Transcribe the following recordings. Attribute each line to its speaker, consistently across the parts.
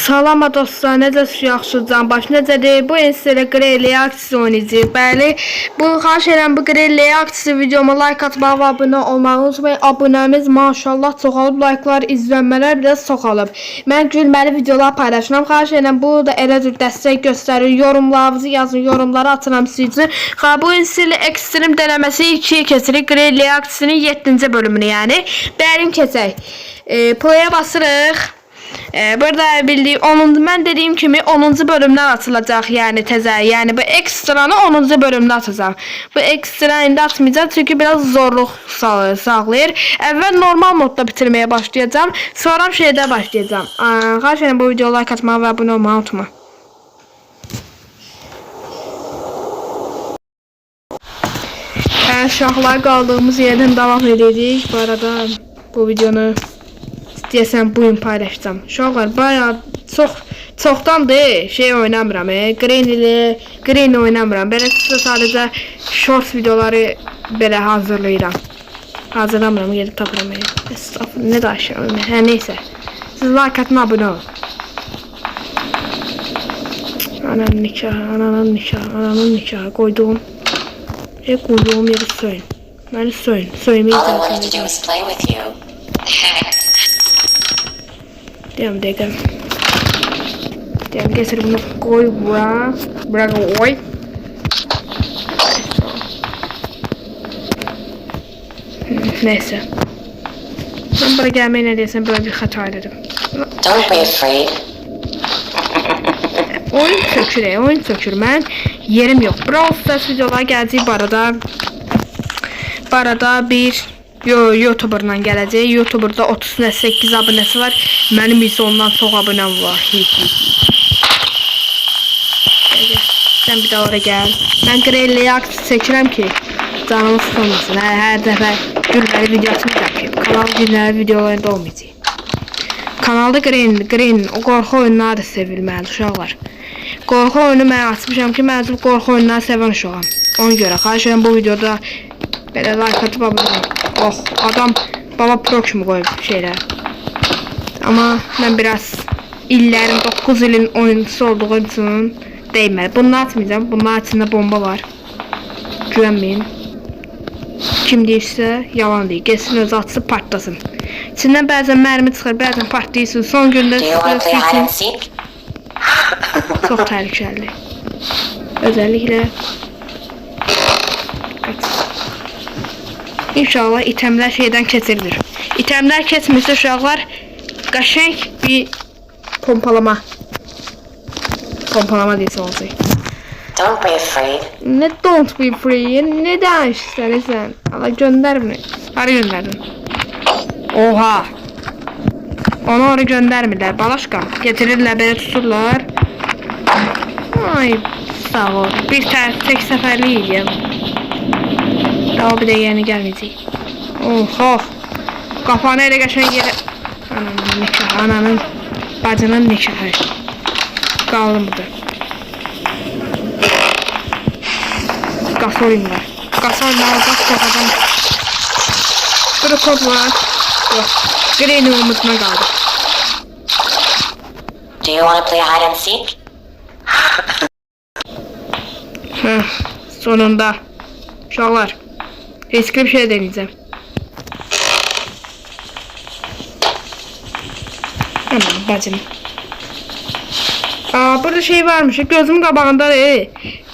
Speaker 1: Salama dostlar, necəsiz yaxşıcan baş necədir? Bu sizə Grey reaksiya oynayacağıq. Bəli, bu xahiş edirəm bu Grey reaksiya videoma like atmağı və abunə olmağı unutmayın. Abunəmiz maşallah çoxalıb, like'lar, izlənmələr biraz çoxalıb. Mən gülməli videolar paylaşıram. Xahiş edirəm bu da elə cür dəstək göstərir. Yorumlarınızı yazın, yorumlara atıram sizin üçün. Bu sizə ekstrem deneməsi 2'ye keçirik. Grey reaksiyasının 7-ci bölümünü yəni. Bəlim keçək. Play'e basırıq. Burada bildiğim 10. ben dediğim kimi 10. bölümden atılacak yani teze, yani bu ekstranı 10. bölümde atacağım. Bu ekstra indi atmayacağım çünkü biraz zorluk sağlayır. Evvel normal modda bitirmeye başlayacağım. Sonra şeyde başlayacağım. Arkadaşlar bu videoya like atmayı ve abone olmayı unutma. Şahlar kaldığımız yerden devam edeceğiz. Bu arada bu videonu deyəsən bugün paylaşacağım. Uşaqlar bayağı çoxdandır şey oynamıram. Green oynamıram. Belə sadəcə short videoları belə hazırlayıram. Hazırlamıram, gedib tapıram. Estağfurullah, nə danışıram. Hə, neysə. Siz like atın, abunə olun. Ananın nikahı qoyduğum. Qoyduğum yeri söyün. Məni söyün. Söyməyi Diam degem. Diam getir bunu koy bura. Bırak oy. Neyse. Ben buraya gelmeyi ne diyorsan böyle bir hata dedim.
Speaker 2: Don't be afraid.
Speaker 1: Oyun sökür. Ben yerim yok. Brawl Stars videolar geldiği barada bir YouTuber'la gələcək. YouTuber'da 38 abunəsi var. Mənim isə ondan çox abunəm var. Sən bir də ora gəl. Mən Grey reaksiya çəkirəm ki, canımı sıxılmasın. Hər dəfə gülməli video açmayacaq ki, kanal gülməli videolarında olmayacaq. Kanalda Green o qorxu oyunları da sevilməlidir uşaqlar. Qorxu oyunu mən açmışam ki, mən qorxu oyunları sevən uşağam. Ona görə xahiş edirəm bu videoda belə like atıb abunə olun. Oh, adam baba pro kimi koyup şeyler. Ama ben biraz illerin 9 ilin oyuncusu olduğum için değmedi. Bunu atmayacağım. Bunun içinde bomba var. Güvenmeyin. Kim deyirsə yalan deyir. Geçsin öz atsın partlasın. İçinden bazen mermi çıxır, bazen partlayırsın. Son günde çok tehlikeli. Özellikle İnşallah itemler şeyden keçirilir. İtemler keçmirsə uşaqlar qəşəng bir pompalama deyilsə olacaq.
Speaker 2: Don't be afraid.
Speaker 1: Ne don't be free? Ne danışırsan sen? Allah gönder bunu. Hara gönderdin? Oha. Onu oraya göndermirlər. Balaşqa. Getirirlər, belə tuturlar. Ay sağ ol. Tek səfərlik yiyəm. Daha bir de yeni gelmeyecek. Oh. Kafanı ele geçen yere. Ananın nikahı. Ananın bacının nikahı. Kaldım burada. Gaz oyunlar. Gaz kovadan. Burada kod var. Yok. Green'in umutuna kaldı.
Speaker 2: Do you want to play hide and seek?
Speaker 1: Sonunda. Uşaqlar. Riskli bir şey deneyeceğim. Aman bacım. Burada şey varmış. Gözümün qabağında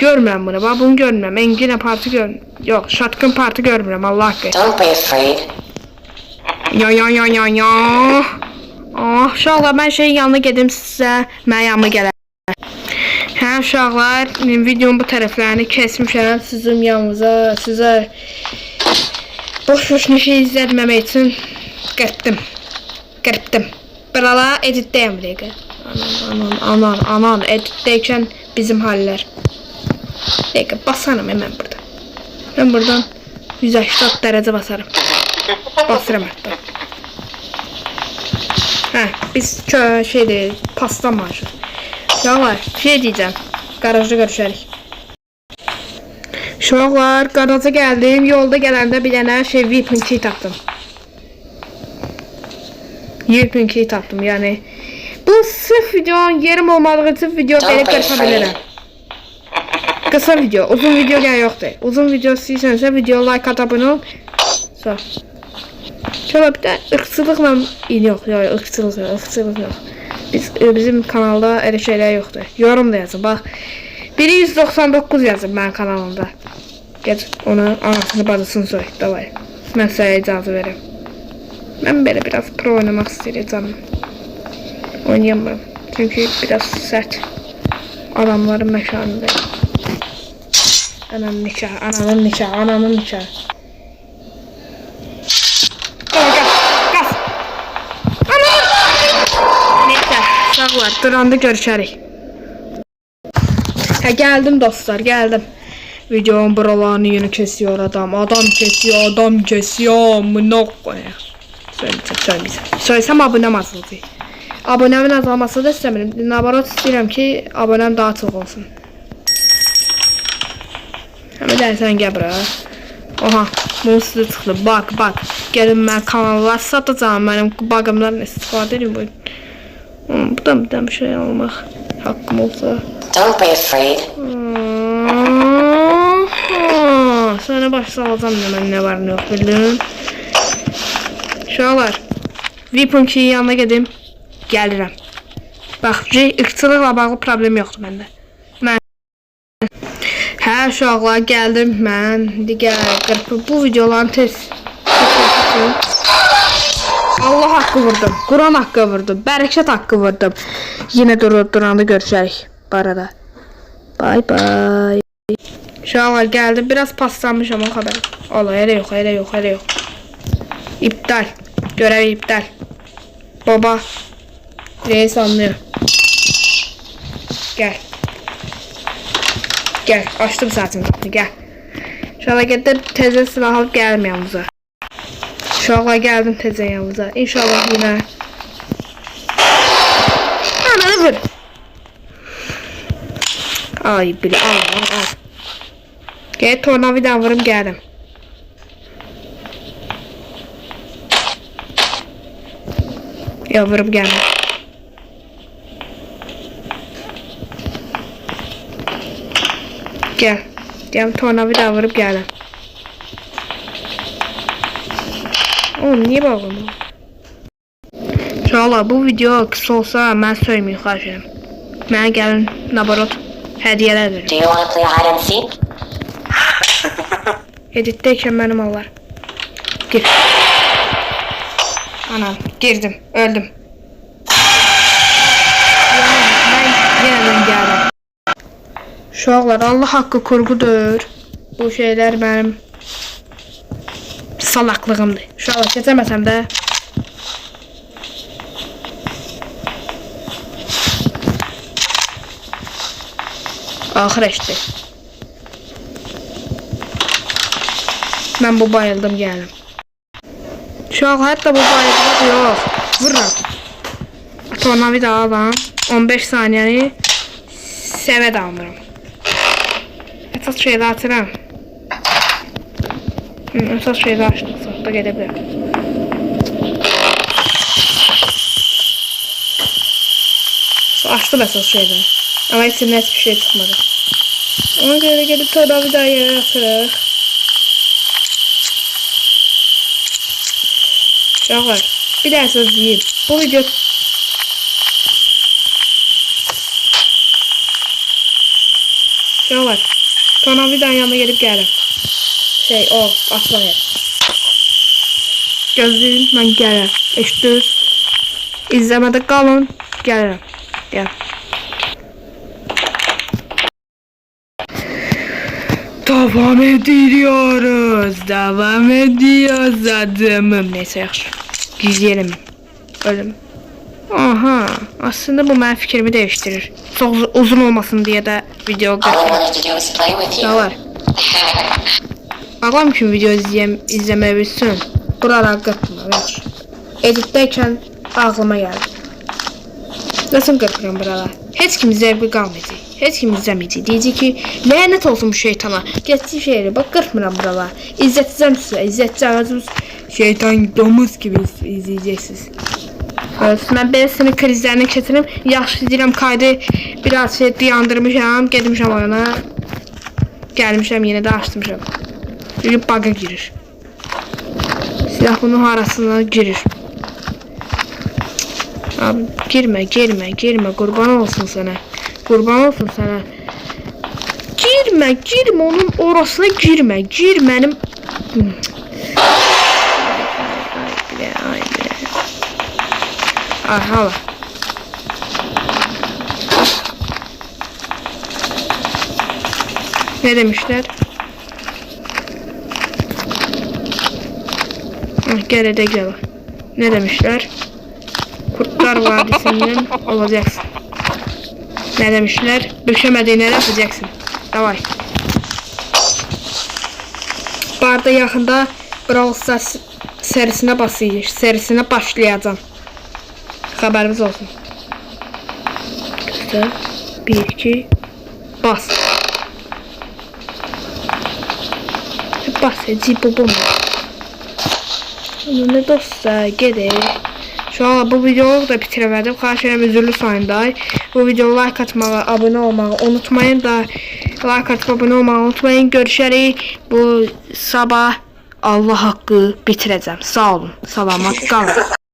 Speaker 1: görmürəm bunu. Bak bunu görmürəm. Engine parti görmürəm. Yok, shotgun parti görmürəm. Allah haqqı.
Speaker 2: Don't be afraid.
Speaker 1: Ya. Uşaqlar ben şeyin yanına gedim sizə. Mən yanıma gələr. Hə uşaqlar, videonun bu tərəflərini kesmişəm sizin yanınıza, sizə boş bir şey izlətməmək üçün qırpdım. Buralar editləyəm bir dəqiqə. Anan, editləyəkən bizim hallər. Bir dəqiqə, basarım hemen burada. Ben buradan 180 dərəcə basarım. Basıram hətta. Hə, biz şeydir, pastan maaşı. Uşaqlar, şey diyeceğim. Garajda görüşərik. Uşaqlar, garaja gəldim. Yolda gələndə bir dənə şey weapon key tapdım. Weapon key tapdım. Yəni Bu sırf videonun yerim olmadığı için video
Speaker 2: Don't
Speaker 1: belə
Speaker 2: be
Speaker 1: qırpa
Speaker 2: afraid.
Speaker 1: bilirəm. Kısa video, uzun video gəl yoxdur. Uzun video istəyirsənsə video like at, abunə ol. Sağ. Şöyle bir de ırkçılıkla yok, ırkçılık yok. Bizim kanalda öyle şeyler yoktur. Yorum da yazın. Bak, biri 199 yazın ben kanalımda. Geç onu anasını bacısını soy. Davay. Ben size icazı veririm. Ben böyle biraz pro oynamak isteyeceğim. Oynayamam. Çünkü biraz sert. Adamların mekanındayım. Ananın nikahı. Gaz. Neyse, sağ var. Duranda görüşərik. Geldim dostlar, geldim. Videonun buralarını yeni kesiyor adam. Adam kesiyor. Amına koyayım. Söylesem abonem azaldı. Abonemin azalması da istemiyorum. Nabarat istəyirəm ki, abonem daha çok olsun. Ama dersen gel bura. Oha, monster çıxdı. Bak. Gelin ben kanallar satacağım. Benim bug'ımdan istifadə edin. Bu da bir şey almaq hakkım olsa.
Speaker 2: Don't be afraid.
Speaker 1: Sonra başa alacağım da ne var ne yok bildim. Şuralar. Weapon key'in yanına gedim. Gəlirəm. Bax, ırkçılıqla bağlı problem yoxdur məndə. Hə, uşaqlar gəldim mən. Digər qırpı bu videoların tez. Allah haqqı vurdum. Quran haqqı vurdum. Bərəkət haqqı vurdum. Yine duranda görüşərik. Bu arada. Bye. Uşaqlar gəldim. Biraz paslanmış ama xəbər. Allah, elə yox. İptal. Görev iptal. Baba. Reis anlıyor. Gel. Açtım zaten kapıyı. Gel. İnşallah getir teze silah alıp gelme yanımıza. İnşallah geldim teze yanımıza. İnşallah yine. Ananı vur. Ay bile al. Gel tornavidan vurup geldim. Ya vurup geldim. Gel tornavida vurup geldim. Oğlum niye bağlı? Uşaqlar, bu video kısa olsa mən söyləməyin xahiş edirəm. Mənə gəlin nabarot hədiyyələr verin.
Speaker 2: Do you want to play hide and seek?
Speaker 1: Editdəykən mənim Allah. Gir. Anam, girdim, öldüm. Ben yeniden geldim. Uşaqlar, Allah haqqı kurgudur. Bu şeyler benim salaklığımdır. Uşaqlar, keçəməsəm də. Axır eşitdi. Ben bu bayıldım geldim. Uşaqlar, hatta bu bayıldım yok. Vururam. Tornavida alan 15 saniyəni səvəd almıram. Əsas şeydə açıram. Əsas şeydə açdıqsa da gedə bilər. Açdım əsas şeydə. Ama içindən heç bir şey çıxmadı. Ona görə gedib tornavidayı yerə atırıq. Uşaqlar, bir də söz deyim. Bu video uşaqlar, tornavidanın yanına gelip gələm. Atma yer. Gözləyin, mən gələm. Eşitdiniz? İzləmədə qalın, gəlirəm. Gəl. Devam ediyoruz adamım. Neyse yaxşı. Gizleyelim. Ölüm. Aha, aslında bu mənim fikrimi değiştirir. Çok uzun olmasın diye de video
Speaker 2: All I
Speaker 1: götürürüm.
Speaker 2: wanted to do was play with you.
Speaker 1: Ne var? Ağlam kim video izlemeyi bilsin. Buralar qırpma, yaxşı. Editdəykən ağlıma gəldi. Nasıl qırpıram buralar? Heç kim zevqi qalmayacaq. Heç kim izləməyəcək. Deyəcək ki, lənət olsun bu şeytana. Geçdiyi şeyleri bak qırpmıram buralar. İzzətəcəm sizə. İzzətəcəm şeytan domuz gibi izleyeceksiniz. Mən belə sinir krizlərini keçirim. Yaxşı deyirəm, kaydı biraz dayandırmışam, getmişəm oyuna. Gəlmişəm, yenə də açmışam. Çünki baga girir. Silah bunun arasına girir. Abi girmə, qurban olsun sənə. Qurban olsun sənə. Girmə, onun orasına girmə. Gir mənim. Ay, hala. Ne demişler? Gel de gel. Ne demişler? Kurtlar Vadisi'nden olacaksın. Ne demişler? Düşemediğine yapacaksın. Davay. Bu arada yakında Brawl Stars serisine başlayacağım. Haberimiz olsun. Göster. 1, 2 bas. Bas. Cibubum. Ne dostlar gedək. Şu an bu videoyu da bitiremedim. Xahiş edirəm, üzürlü sayındayım. Bu videoya like atmağı, abone olmağı unutmayın da. Like atıp abone olmağı unutmayın. Görüşərik. Bu sabah Allah haqqı bitirəcəm. Sağ olun. Salamat qalın.